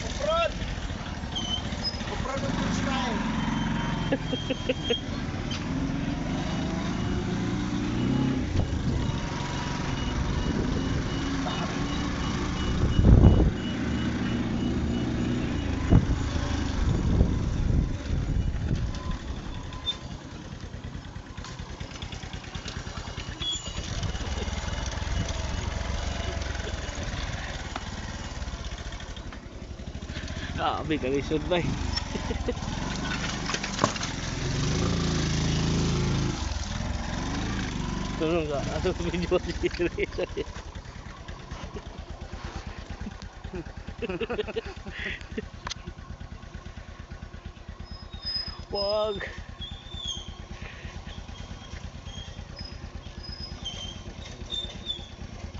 Off-road! Off-road ng full style! Grabe kami sud bay. Tulong ka, ato video dito. Wag.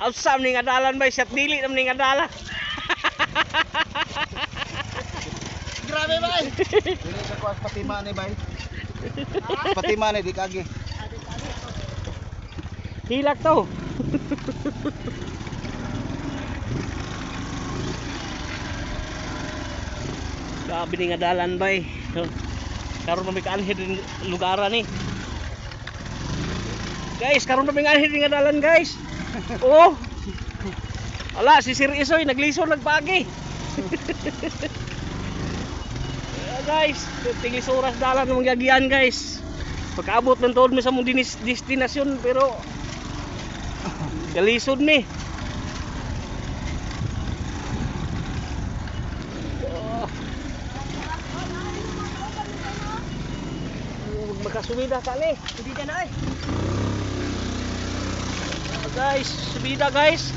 Ausam ning adalan bay, siyat dili nam ning adalan. Grabe bay! Dili sa kuwas patima ni bay. Patima ni di kagi. Hilak to. Grabe ning adalan bay. Karon na may kaanhid ning lugaran ni. Guys, karon na may kaanhid ning adalan guys. Oh. Ala si Sir Isoy naglisod nagpagi. Guys, tinglis oras dalan ng gagian guys. Pagkaabot ng tuod mo sa mong destinasyon pero kalisod ni. Magkasubida ka ni. Subida na eh. Guys, subida guys.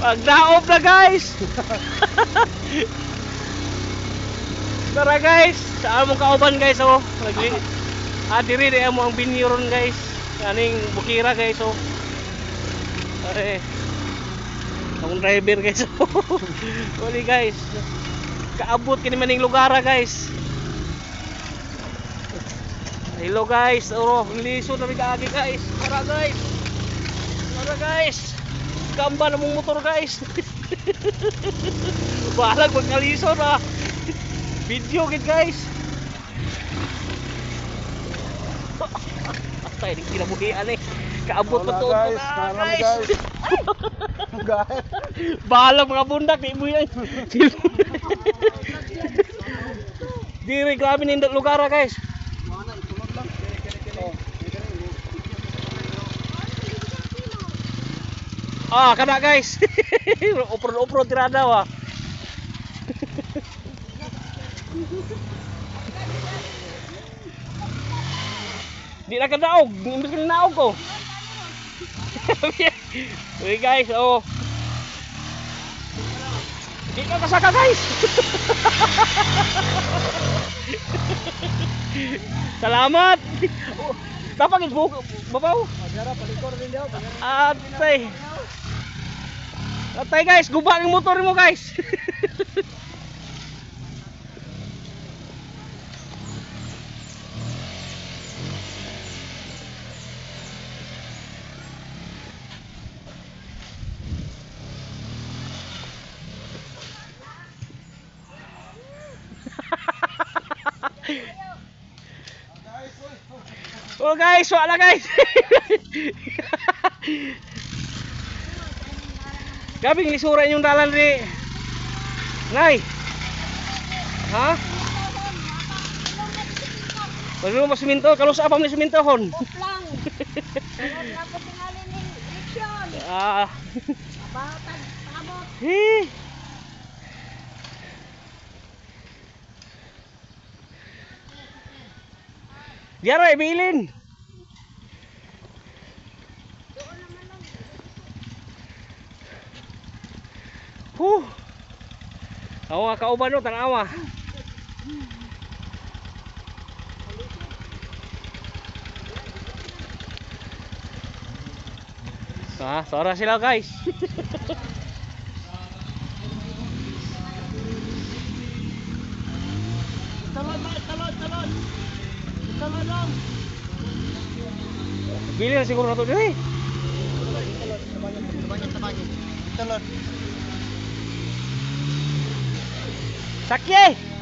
Pagdaop na guys. Tara guys, saan mong kauban guys oh. Diri mo ang binyoron guys. Kaning bukira guys oh. Pare. Akong driver guys oh. Kuli guys. Kaabot kini maning lugar guys. Hello guys, oh, liso na bigagi guys. Tara guys. Tara guys. Gamba na mong motor guys. Balag magkaliso na. Video gid guys. Atay di kinabuhian eh. Kaabot pa to guys. Guys. Bahala mga bundak di mo yan. Diri grabe nindot lugar guys. Kada guys. Off-road tirada wa. Di na kadaog, imbis ka naog ko. Okay guys, oh. Di ka kasaka guys. Salamat. Tapang ibu babaw. Atay. Atay guys, guba ang motor mo guys. Oh guys, wala guys. Gabing lisura yung dalan ri. Nay. Ha? Baru mo siminto, kalau sa apam ni simintohon. Uplang. Kalau dapat tingalin ni eleksyon. Batag abot. Hi. Diara ibilin. Awa kauban no tanawa. Sora sila guys. Talon, bay, talon, talon. Talon lang. Bili na siguro na to diri. Talon. Sakye!